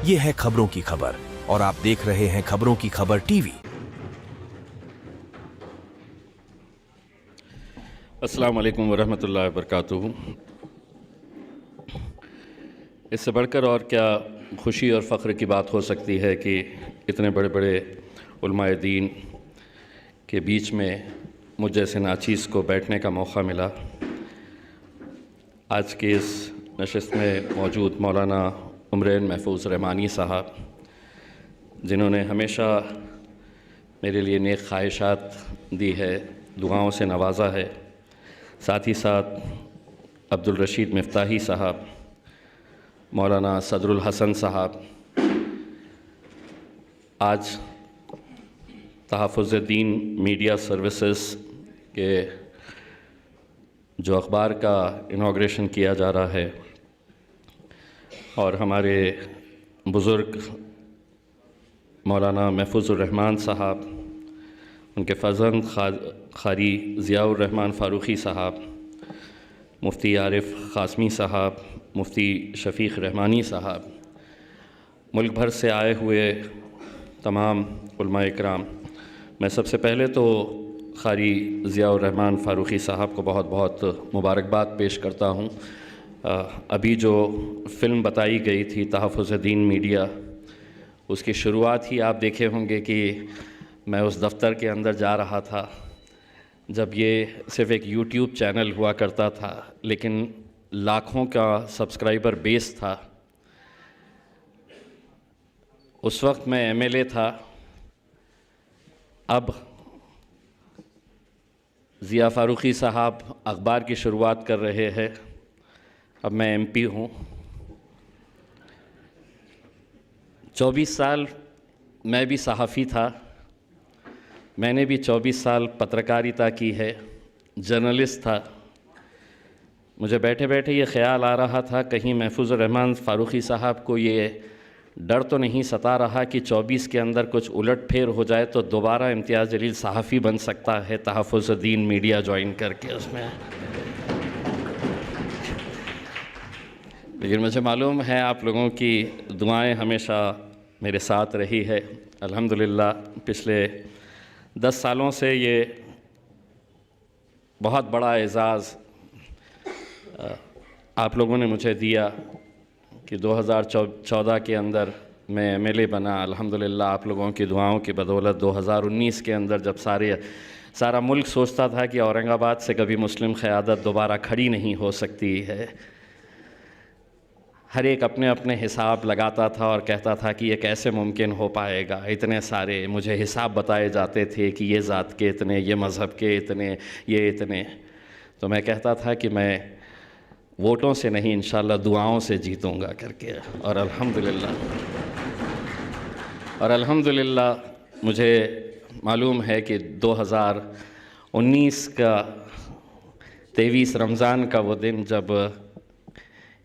ये है खबरों की खबर और आप देख रहे हैं खबरों की खबर टीवी। अस्सलाम वालेकुम वरहमतुल्लाहि वबरकातुहू। इससे बढ़कर और क्या खुशी और फ़ख्र की बात हो सकती है कि इतने बड़े बड़े उलमाए दीन के बीच में मुझ जैसे नाचीज़ को बैठने का मौका मिला। आज के इस नशिस्त में मौजूद मौलाना उमरैन महफूज रहमानी साहब, जिन्होंने हमेशा मेरे लिए नेक ख्वाहिशात दी है, दुआओं से नवाजा है। साथ ही साथ अब्दुल रशीद मिफ्ताही साहब, मौलाना सदरुल हसन साहब, आज तहफ़्फ़ुज़-ए-दीन मीडिया सर्विसेज़ के जो अखबार का इनॉग्रेशन किया जा रहा है और हमारे बुज़ुर्ग मौलाना महफूज़ुर रहमान साहब, उनके फ़र्ज़ंद क़ारी ज़ियाउर रहमान फ़ारूक़ी साहब, मुफ्ती आरिफ क़ासमी साहब, मुफ्ती शफ़ीक़ रहमानी साहब, मुल्क भर से आए हुए तमाम उलमा इकराम, मैं सबसे पहले तो क़ारी ज़ियाउर रहमान फ़ारूक़ी साहब को बहुत बहुत मुबारकबाद पेश करता हूँ। अभी जो फ़िल्म बताई गई थी तहफ़्फ़ुज़-ए-दीन मीडिया, उसकी शुरुआत ही आप देखे होंगे कि मैं उस दफ़्तर के अंदर जा रहा था जब ये सिर्फ़ एक यूट्यूब चैनल हुआ करता था, लेकिन लाखों का सब्सक्राइबर बेस था। उस वक्त मैं एमएलए था। अब ज़िया फ़ारूक़ी साहब अखबार की शुरुआत कर रहे हैं, अब मैं एमपी हूँ। 24 साल मैं भी सहाफ़ी था, मैंने भी 24 साल पत्रकारिता की है, जर्नलिस्ट था। मुझे बैठे बैठे ये ख़्याल आ रहा था कहीं महफूज़ुर रहमान फ़ारूक़ी साहब को ये डर तो नहीं सता रहा कि 24 के अंदर कुछ उलट फेर हो जाए तो दोबारा इम्तियाज़ जलील सहाफ़ी बन सकता है तहफ़्फ़ुज़-ए-दीन मीडिया ज्वाइन करके उसमें। लेकिन मुझे मालूम है आप लोगों की दुआएं हमेशा मेरे साथ रही है। अल्हम्दुलिल्लाह पिछले 10 सालों से ये बहुत बड़ा एज़ाज़ आप लोगों ने मुझे दिया कि 2014 के अंदर मैं एमएलए बना। अल्हम्दुलिल्लाह आप लोगों की दुआओं की बदौलत 2019 के अंदर जब सारा मुल्क सोचता था कि औरंगाबाद से कभी मुस्लिम क़यादत दोबारा खड़ी नहीं हो सकती है, हर एक अपने अपने हिसाब लगाता था और कहता था कि ये कैसे मुमकिन हो पाएगा। इतने सारे मुझे हिसाब बताए जाते थे कि ये ज़ात के इतने, ये मज़हब के इतने, ये इतने। तो मैं कहता था कि मैं वोटों से नहीं इंशाअल्लाह दुआओं से जीतूँगा करके। और अल्हम्दुलिल्लाह मुझे मालूम है कि 2019 का 23 रमज़ान का वो दिन जब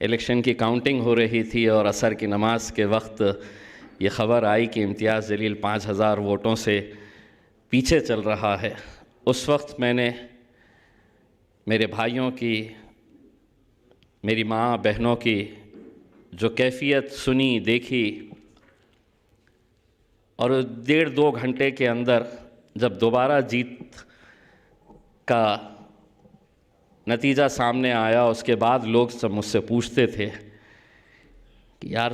इलेक्शन की काउंटिंग हो रही थी और असर की नमाज के वक्त ये ख़बर आई कि इम्तियाज़ जलील 5000 वोटों से पीछे चल रहा है, उस वक्त मैंने मेरे भाइयों की, मेरी माँ बहनों की जो कैफ़ियत सुनी, देखी, और 1.5-2 घंटे के अंदर जब दोबारा जीत का नतीजा सामने आया, उसके बाद लोग सब मुझसे पूछते थे कि यार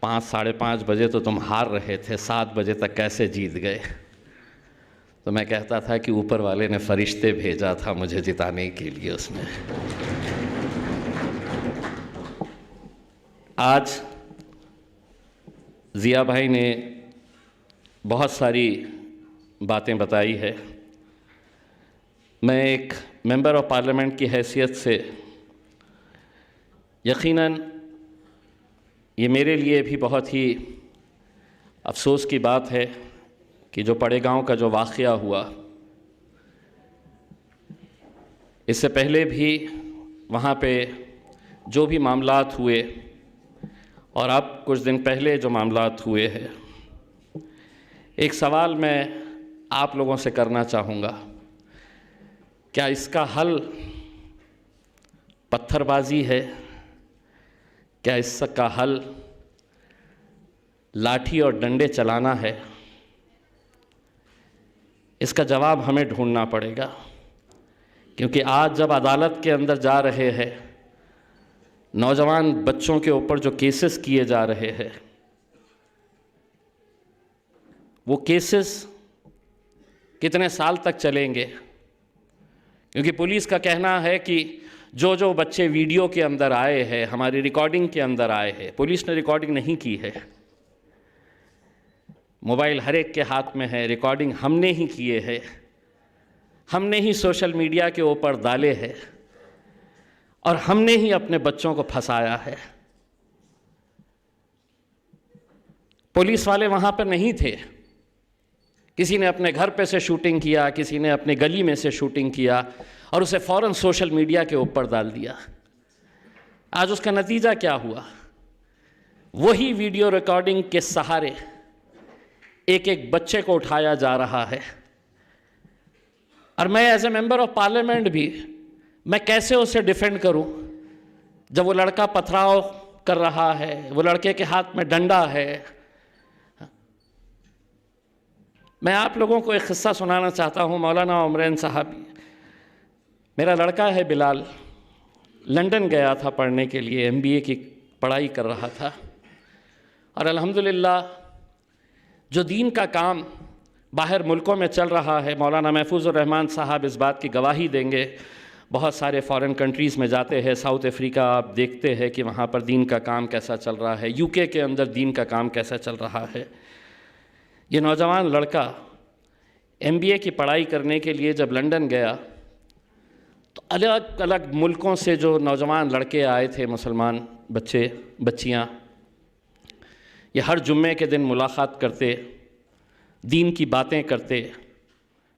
5-5:30 बजे तो तुम हार रहे थे, 7 बजे तक कैसे जीत गए। तो मैं कहता था कि ऊपर वाले ने फरिश्ते भेजा था मुझे जिताने के लिए उसमें। आज ज़िया भाई ने बहुत सारी बातें बताई है। मैं एक मेंबर ऑफ पार्लियामेंट की हैसियत से यकीनन ये मेरे लिए भी बहुत ही अफ़सोस की बात है कि जो पड़ेगाँव का जो वाक़या हुआ, इससे पहले भी वहाँ पे जो भी मामलात हुए और अब कुछ दिन पहले जो मामलात हुए हैं, एक सवाल मैं आप लोगों से करना चाहूँगा, क्या इसका हल पत्थरबाजी है? क्या इसका हल लाठी और डंडे चलाना है, इसका जवाब हमें ढूंढना पड़ेगा। क्योंकि आज जब अदालत के अंदर जा रहे हैं, नौजवान बच्चों के ऊपर जो केसेस किए जा रहे हैं, वो केसेस कितने साल तक चलेंगे? क्योंकि पुलिस का कहना है कि जो बच्चे वीडियो के अंदर आए हैं, हमारी रिकॉर्डिंग के अंदर आए हैं, पुलिस ने रिकॉर्डिंग नहीं की है। मोबाइल हर एक के हाथ में है, रिकॉर्डिंग हमने ही किए हैं, हमने ही सोशल मीडिया के ऊपर डाले हैं और हमने ही अपने बच्चों को फंसाया है। पुलिस वाले वहाँ पर नहीं थे। किसी ने अपने घर पे से शूटिंग किया, किसी ने अपने गली में से शूटिंग किया और उसे फ़ौरन सोशल मीडिया के ऊपर डाल दिया। आज उसका नतीजा क्या हुआ? वही वीडियो रिकॉर्डिंग के सहारे एक एक बच्चे को उठाया जा रहा है। और मैं as a member of parliament भी, मैं कैसे उसे डिफेंड करूं जब वो लड़का पथराव कर रहा है, वो लड़के के हाथ में डंडा है। मैं आप लोगों को एक किस्सा सुनाना चाहता हूँ। मौलाना उमरैन साहब, मेरा लड़का है बिलाल, लंदन गया था पढ़ने के लिए, MBA की पढ़ाई कर रहा था। और अल्हम्दुलिल्लाह जो दीन का काम बाहर मुल्कों में चल रहा है, मौलाना महफूजुर रहमान साहब इस बात की गवाही देंगे। बहुत सारे फॉरेन कंट्रीज़ में जाते हैं, साउथ अफ्रीका आप देखते हैं कि वहाँ पर दीन का काम कैसा चल रहा है, UK के अंदर दीन का काम कैसा चल रहा है। ये नौजवान लड़का MBA की पढ़ाई करने के लिए जब लंदन गया तो अलग अलग मुल्कों से जो नौजवान लड़के आए थे, मुसलमान बच्चे बच्चियाँ, ये हर जुम्मे के दिन मुलाकात करते, दीन की बातें करते,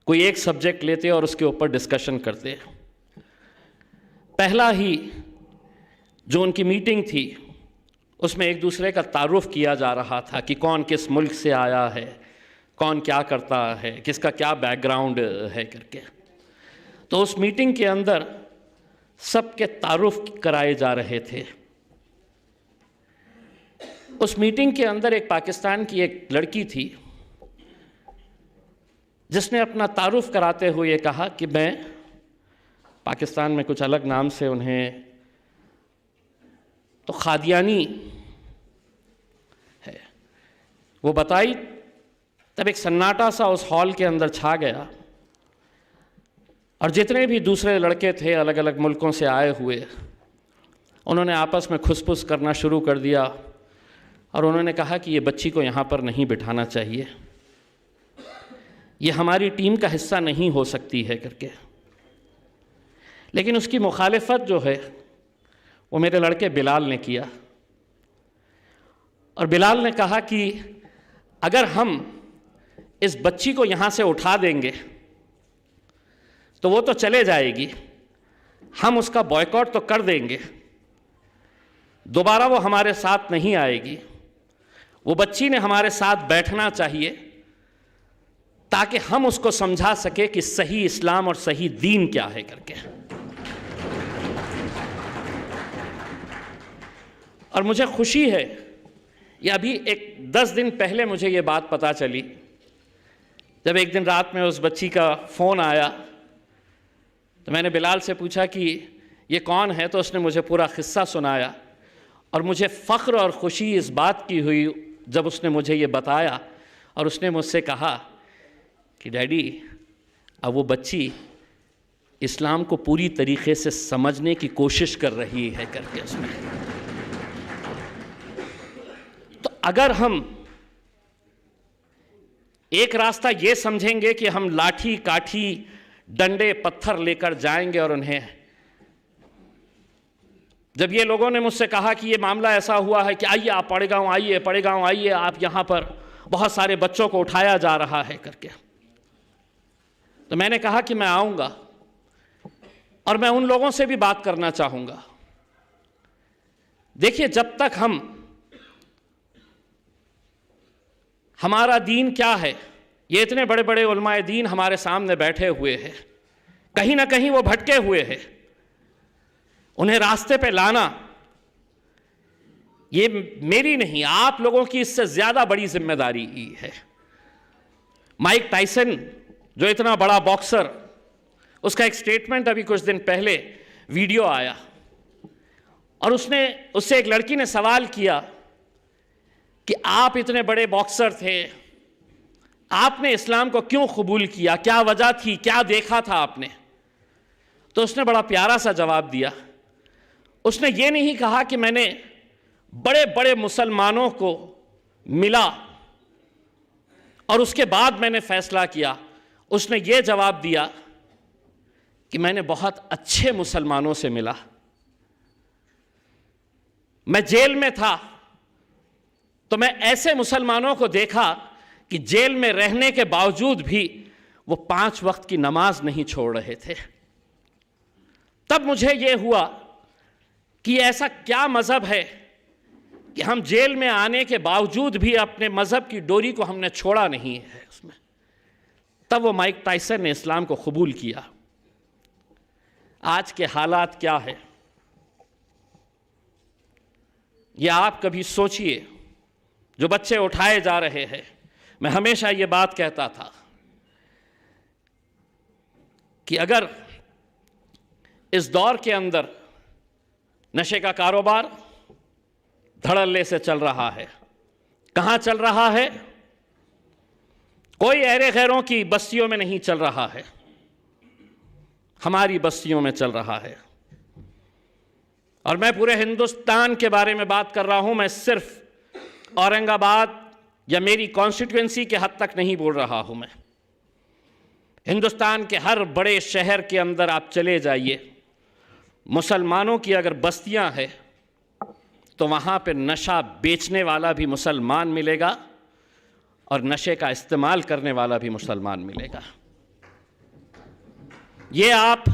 कोई एक सब्जेक्ट लेते और उसके ऊपर डिस्कशन करते। पहला ही जो उनकी मीटिंग थी उसमें एक दूसरे का तारुफ किया जा रहा था कि कौन किस मुल्क से आया है, कौन क्या करता है, किसका क्या बैकग्राउंड है करके। तो उस मीटिंग के अंदर सबके तारुफ कराए जा रहे थे। उस मीटिंग के अंदर एक पाकिस्तान की एक लड़की थी जिसने अपना तारुफ कराते हुए कहा कि मैं पाकिस्तान में कुछ अलग नाम से उन्हें तो खादियानी है वो बताई। तब एक सन्नाटा सा उस हॉल के अंदर छा गया और जितने भी दूसरे लड़के थे अलग अलग मुल्कों से आए हुए, उन्होंने आपस में खुसफुस करना शुरू कर दिया और उन्होंने कहा कि ये बच्ची को यहाँ पर नहीं बिठाना चाहिए, ये हमारी टीम का हिस्सा नहीं हो सकती है करके। लेकिन उसकी मुखालिफत जो है वो मेरे लड़के बिलाल ने किया और बिलाल ने कहा कि अगर हम इस बच्ची को यहाँ से उठा देंगे तो वो तो चले जाएगी, हम उसका बॉयकॉट तो कर देंगे, दोबारा वो हमारे साथ नहीं आएगी। वो बच्ची ने हमारे साथ बैठना चाहिए ताकि हम उसको समझा सके कि सही इस्लाम और सही दीन क्या है करके। और मुझे खुशी है, ये अभी एक 10 दिन पहले मुझे ये बात पता चली जब एक दिन रात में उस बच्ची का फ़ोन आया तो मैंने बिलाल से पूछा कि ये कौन है, तो उसने मुझे पूरा किस्सा सुनाया और मुझे फ़ख्र और ख़ुशी इस बात की हुई जब उसने मुझे ये बताया और उसने मुझसे कहा कि डैडी अब वो बच्ची इस्लाम को पूरी तरीक़े से समझने की कोशिश कर रही है करके उसमें। तो अगर हम एक रास्ता ये समझेंगे कि हम लाठी काठी डंडे पत्थर लेकर जाएंगे और उन्हें, जब ये लोगों ने मुझसे कहा कि ये मामला ऐसा हुआ है कि आइए आप पड़ेगांव आइए, पड़ेगांव आइए, आप यहाँ पर बहुत सारे बच्चों को उठाया जा रहा है करके, तो मैंने कहा कि मैं आऊँगा और मैं उन लोगों से भी बात करना चाहूँगा। देखिए, जब तक हमारा दीन क्या है, ये इतने बड़े बड़े उलमाए दीन हमारे सामने बैठे हुए हैं, कहीं ना कहीं वो भटके हुए हैं, उन्हें रास्ते पे लाना ये मेरी नहीं, आप लोगों की इससे ज्यादा बड़ी जिम्मेदारी है। माइक टायसन जो इतना बड़ा बॉक्सर, उसका एक स्टेटमेंट अभी कुछ दिन पहले वीडियो आया और उससे एक लड़की ने सवाल किया कि आप इतने बड़े बॉक्सर थे, आपने इस्लाम को क्यों कबूल किया, क्या वजह थी, क्या देखा था आपने? तो उसने बड़ा प्यारा सा जवाब दिया। उसने ये नहीं कहा कि मैंने बड़े बड़े मुसलमानों को मिला और उसके बाद मैंने फैसला किया। उसने ये जवाब दिया कि मैंने बहुत अच्छे मुसलमानों से मिला। मैं जेल में था तो मैं ऐसे मुसलमानों को देखा कि जेल में रहने के बावजूद भी वो 5 वक्त की नमाज नहीं छोड़ रहे थे। तब मुझे यह हुआ कि ऐसा क्या मजहब है कि हम जेल में आने के बावजूद भी अपने मजहब की डोरी को हमने छोड़ा नहीं है उसमें। तब वो माइक टायसन ने इस्लाम को कबूल किया। आज के हालात क्या है ये आप कभी सोचिए। जो बच्चे उठाए जा रहे हैं, मैं हमेशा ये बात कहता था कि अगर इस दौर के अंदर नशे का कारोबार धड़ल्ले से चल रहा है, कहां चल रहा है? कोई ऐरे गैरों की बस्तियों में नहीं चल रहा है, हमारी बस्तियों में चल रहा है। और मैं पूरे हिंदुस्तान के बारे में बात कर रहा हूं, मैं सिर्फ औरंगाबाद या मेरी कॉन्स्टिट्यूएंसी के हद तक नहीं बोल रहा हूं। मैं हिंदुस्तान के हर बड़े शहर के अंदर आप चले जाइए, मुसलमानों की अगर बस्तियां हैं तो वहां पे नशा बेचने वाला भी मुसलमान मिलेगा और नशे का इस्तेमाल करने वाला भी मुसलमान मिलेगा। ये आप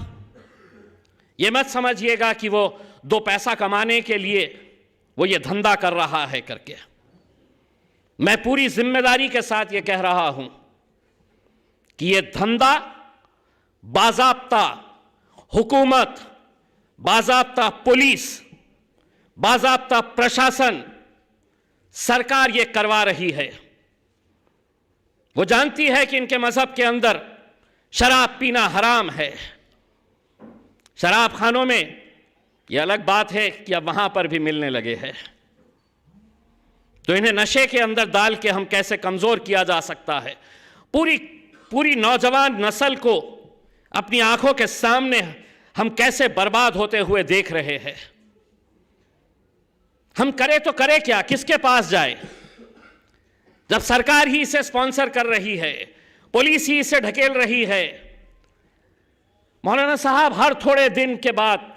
ये मत समझिएगा कि वो 2 पैसा कमाने के लिए वो ये धंधा कर रहा है करके। मैं पूरी जिम्मेदारी के साथ ये कह रहा हूं कि ये धंधा बाज़ाब्ता हुकूमत, बाज़ाब्ता पुलिस, बाज़ाब्ता प्रशासन, सरकार ये करवा रही है। वो जानती है कि इनके मजहब के अंदर शराब पीना हराम है। शराब खानों में ये अलग बात है कि अब वहां पर भी मिलने लगे हैं। तो इन्हें नशे के अंदर डाल के हम कैसे कमजोर किया जा सकता है? पूरी नौजवान नस्ल को अपनी आंखों के सामने हम कैसे बर्बाद होते हुए देख रहे हैं। हम करें तो करें क्या, किसके पास जाए जब सरकार ही इसे स्पॉन्सर कर रही है, पुलिस ही इसे ढकेल रही है। मौलाना साहब, हर थोड़े दिन के बाद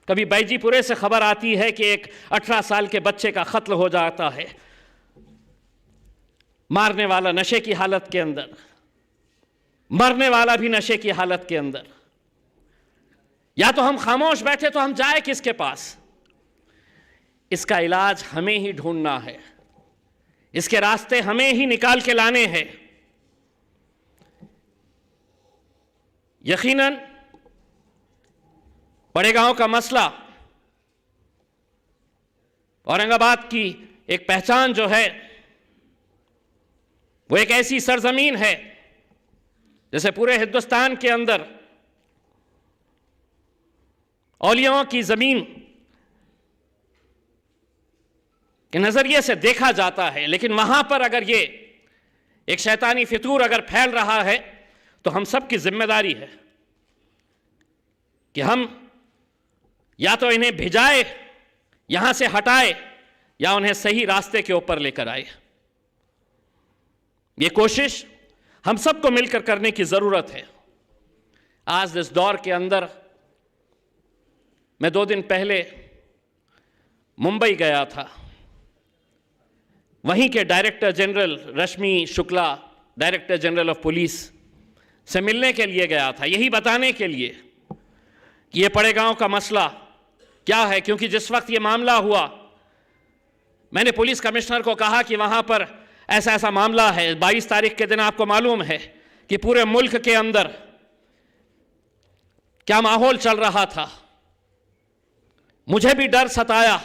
कभी बैजीपुरे से खबर आती है कि एक 18 साल के बच्चे का कत्ल हो जाता है, मारने वाला नशे की हालत के अंदर, मरने वाला भी नशे की हालत के अंदर। या तो हम खामोश बैठे तो हम जाए किसके पास? इसका इलाज हमें ही ढूंढना है, इसके रास्ते हमें ही निकाल के लाने हैं। यकीनन बड़े गांव का मसला, औरंगाबाद की एक पहचान जो है वो एक ऐसी सरजमीन है जैसे पूरे हिंदुस्तान के अंदर औलियाओं की जमीन के नजरिए से देखा जाता है, लेकिन वहां पर अगर ये एक शैतानी फितूर अगर फैल रहा है तो हम सब की जिम्मेदारी है कि हम या तो इन्हें भिजाए, यहां से हटाए, या उन्हें सही रास्ते के ऊपर लेकर आए। ये कोशिश हम सबको मिलकर करने की जरूरत है। आज इस दौर के अंदर मैं 2 दिन पहले मुंबई गया था। वहीं के director general Rashmi Shukla, director general of police से मिलने के लिए गया था, यही बताने के लिए कि ये पड़े गांव का मसला क्या है। क्योंकि जिस वक्त ये मामला हुआ, मैंने पुलिस कमिश्नर को कहा कि वहां पर ऐसा ऐसा मामला है। 22 तारीख के दिन आपको मालूम है कि पूरे मुल्क के अंदर क्या माहौल चल रहा था। मुझे भी डर सताया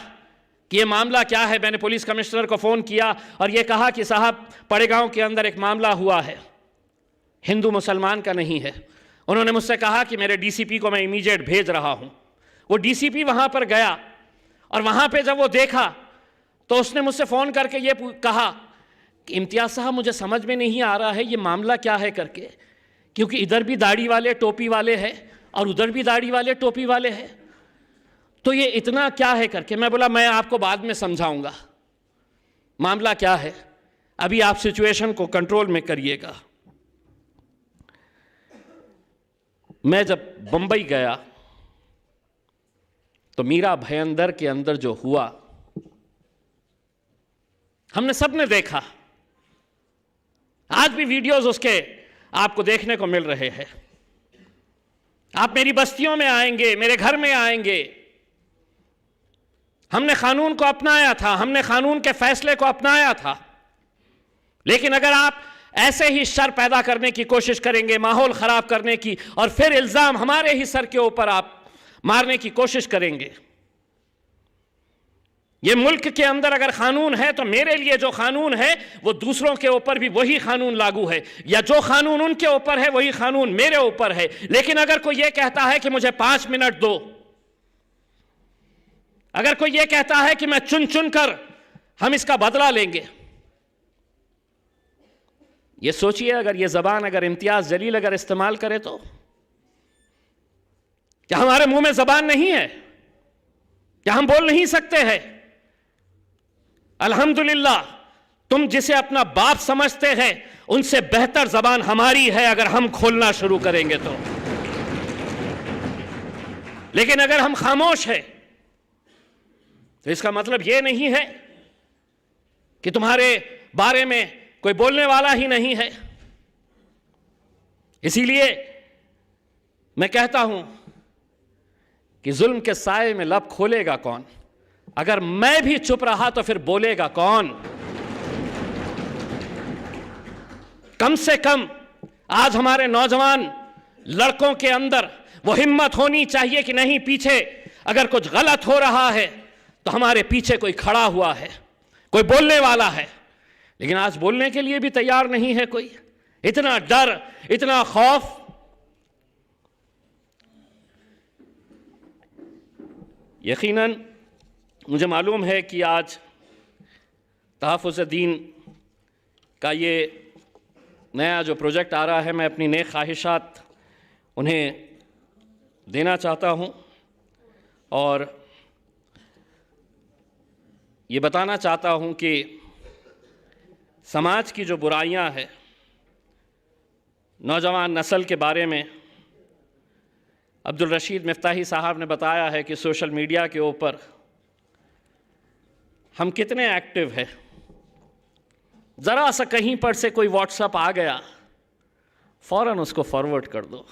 कि ये मामला क्या है। मैंने पुलिस कमिश्नर को फ़ोन किया और ये कहा कि साहब पड़ेगांव के अंदर एक मामला हुआ है, हिंदू मुसलमान का नहीं है। उन्होंने मुझसे कहा कि मेरे डीसीपी को मैं इमीडिएट भेज रहा हूँ। वो डीसीपी वहाँ पर गया और वहाँ पे जब वो देखा तो उसने मुझसे फ़ोन करके ये कहा कि इम्तियाज़ साहब मुझे समझ में नहीं आ रहा है ये मामला क्या है करके, क्योंकि इधर भी दाढ़ी वाले टोपी वाले हैं और उधर भी दाढ़ी वाले टोपी वाले हैं, तो ये इतना क्या है करके। मैं बोला मैं आपको बाद में समझाऊंगा मामला क्या है, अभी आप सिचुएशन को कंट्रोल में करिएगा। मैं जब बंबई गया तो मीरा भयंदर के अंदर जो हुआ हमने सबने देखा, आज भी वीडियोस उसके आपको देखने को मिल रहे हैं। आप मेरी बस्तियों में आएंगे, मेरे घर में आएंगे, हमने कानून को अपनाया था, हमने कानून के फैसले को अपनाया था, लेकिन अगर आप ऐसे ही शर पैदा करने की कोशिश करेंगे, माहौल खराब करने की, और फिर इल्जाम हमारे ही सर के ऊपर आप मारने की कोशिश करेंगे। ये मुल्क के अंदर अगर कानून है तो मेरे लिए जो कानून है वो दूसरों के ऊपर भी वही कानून लागू है, या जो कानून उनके ऊपर है वही कानून मेरे ऊपर है। लेकिन अगर कोई ये कहता है कि मुझे 5 मिनट दो, अगर कोई ये कहता है कि मैं चुन चुन कर हम इसका बदला लेंगे, ये सोचिए अगर ये जबान अगर इम्तियाज जलील अगर इस्तेमाल करे तो क्या हमारे मुंह में जबान नहीं है? क्या हम बोल नहीं सकते हैं? अल्हम्दुलिल्लाह तुम जिसे अपना बाप समझते हैं उनसे बेहतर जबान हमारी है अगर हम खोलना शुरू करेंगे तो। लेकिन अगर हम खामोश हैं तो इसका मतलब यह नहीं है कि तुम्हारे बारे में कोई बोलने वाला ही नहीं है। इसीलिए मैं कहता हूं कि जुल्म के साए में लब खोलेगा कौन? अगर मैं भी चुप रहा तो फिर बोलेगा कौन? कम से कम आज हमारे नौजवान लड़कों के अंदर वो हिम्मत होनी चाहिए कि नहीं, पीछे अगर कुछ गलत हो रहा है तो हमारे पीछे कोई खड़ा हुआ है, कोई बोलने वाला है। लेकिन आज बोलने के लिए भी तैयार नहीं है कोई। इतना डर, इतना खौफ। यकीनन मुझे मालूम है कि आज तहफ़्फ़ुज़-ए-दीन का ये नया जो प्रोजेक्ट आ रहा है, मैं अपनी नेक ख्वाहिशात उन्हें देना चाहता हूँ और ये बताना चाहता हूँ कि समाज की जो बुराइयां हैं, नौजवान नस्ल के बारे में अब्दुल रशीद मिफ्ताही साहब ने बताया है कि सोशल मीडिया के ऊपर हम कितने एक्टिव हैं। ज़रा सा कहीं पर से कोई व्हाट्सएप आ गया, फ़ौरन उसको फॉरवर्ड कर दो।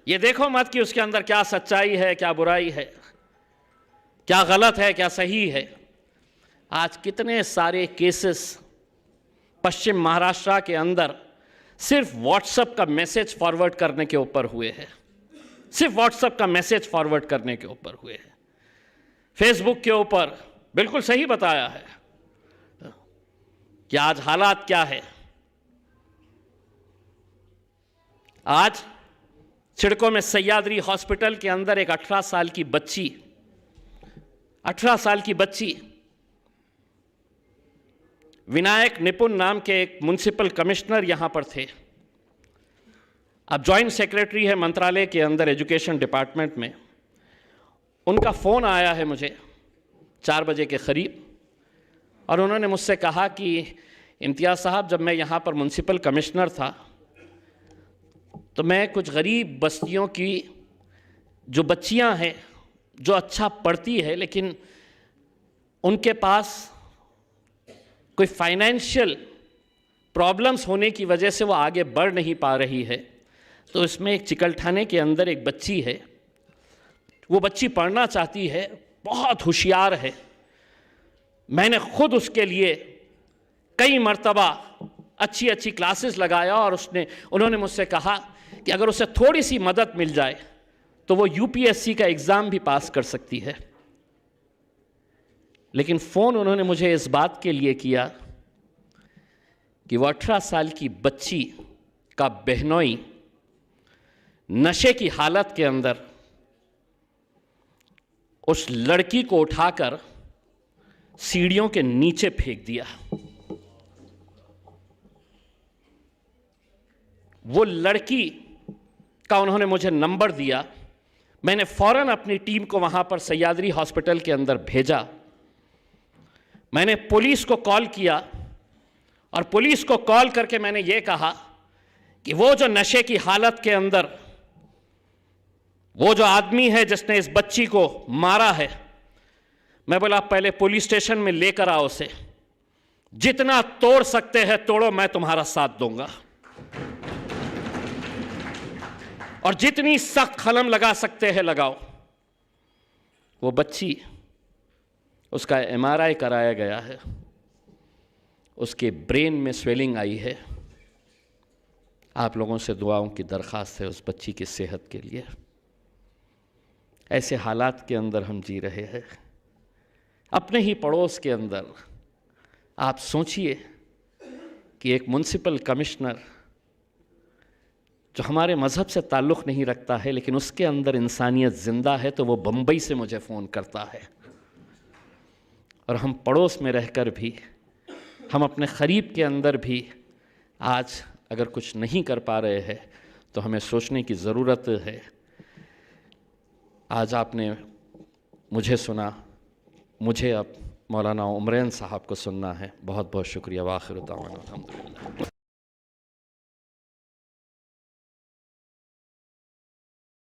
ये देखो मत कि उसके अंदर क्या सच्चाई है, क्या बुराई है, क्या गलत है, क्या सही है। आज कितने सारे केसेस पश्चिम महाराष्ट्र के अंदर सिर्फ व्हाट्सएप का मैसेज फॉरवर्ड करने के ऊपर हुए हैं, सिर्फ व्हाट्सएप का मैसेज फॉरवर्ड करने के ऊपर हुए हैं। फेसबुक के ऊपर बिल्कुल सही बताया है कि आज हालात क्या है। आज सिडको में सह्याद्री हॉस्पिटल के अंदर एक 18 साल की बच्ची, 18 साल की बच्ची, विनायक निपुण नाम के एक म्युनिसिपल कमिश्नर यहां पर थे। अब जॉइंट सेक्रेटरी है मंत्रालय के अंदर एजुकेशन डिपार्टमेंट में। उनका फ़ोन आया है मुझे 4 बजे के करीब और उन्होंने मुझसे कहा कि इम्तियाज़ साहब, जब मैं यहाँ पर म्युनिसिपल कमिश्नर था तो मैं कुछ गरीब बस्तियों की जो बच्चियाँ हैं जो अच्छा पढ़ती है लेकिन उनके पास कोई फाइनेंशियल प्रॉब्लम्स होने की वजह से वो आगे बढ़ नहीं पा रही है, तो इसमें एक चिकलठाने के अंदर एक बच्ची है, वो बच्ची पढ़ना चाहती है, बहुत होशियार है। मैंने खुद उसके लिए कई मर्तबा अच्छी अच्छी क्लासेस लगाया और उन्होंने मुझसे कहा कि अगर उसे थोड़ी सी मदद मिल जाए तो वो यूपीएससी का एग्ज़ाम भी पास कर सकती है। लेकिन फ़ोन उन्होंने मुझे इस बात के लिए किया कि वो 18 साल की बच्ची का बहनोई नशे की हालत के अंदर उस लड़की को उठाकर सीढ़ियों के नीचे फेंक दिया। वो लड़की का उन्होंने मुझे नंबर दिया। मैंने फौरन अपनी टीम को वहां पर सह्याद्री हॉस्पिटल के अंदर भेजा। मैंने पुलिस को कॉल किया और पुलिस को कॉल करके मैंने ये कहा कि वो जो नशे की हालत के अंदर वो जो आदमी है जिसने इस बच्ची को मारा है, मैं बोला पहले पुलिस स्टेशन में लेकर आओ उसे, जितना तोड़ सकते हैं तोड़ो, मैं तुम्हारा साथ दूंगा, और जितनी सख्त कलम लगा सकते हैं लगाओ। वो बच्ची, उसका MRI कराया गया है, उसके ब्रेन में स्वेलिंग आई है। आप लोगों से दुआओं की दरख्वास्त है उस बच्ची की सेहत के लिए। ऐसे हालात के अंदर हम जी रहे हैं, अपने ही पड़ोस के अंदर। आप सोचिए कि एक म्युनिसिपल कमिश्नर जो हमारे मज़हब से ताल्लुक़ नहीं रखता है, लेकिन उसके अंदर इंसानियत ज़िंदा है, तो वो बम्बई से मुझे फ़ोन करता है। और हम पड़ोस में रहकर भी, हम अपने क़रीब के अंदर भी आज अगर कुछ नहीं कर पा रहे हैं तो हमें सोचने की ज़रूरत है। आज आपने मुझे सुना, मुझे अब मौलाना उमरैन साहब को सुनना है। बहुत बहुत शुक्रिया। वाखिर दावाना अल्हम्दुलिल्लाह।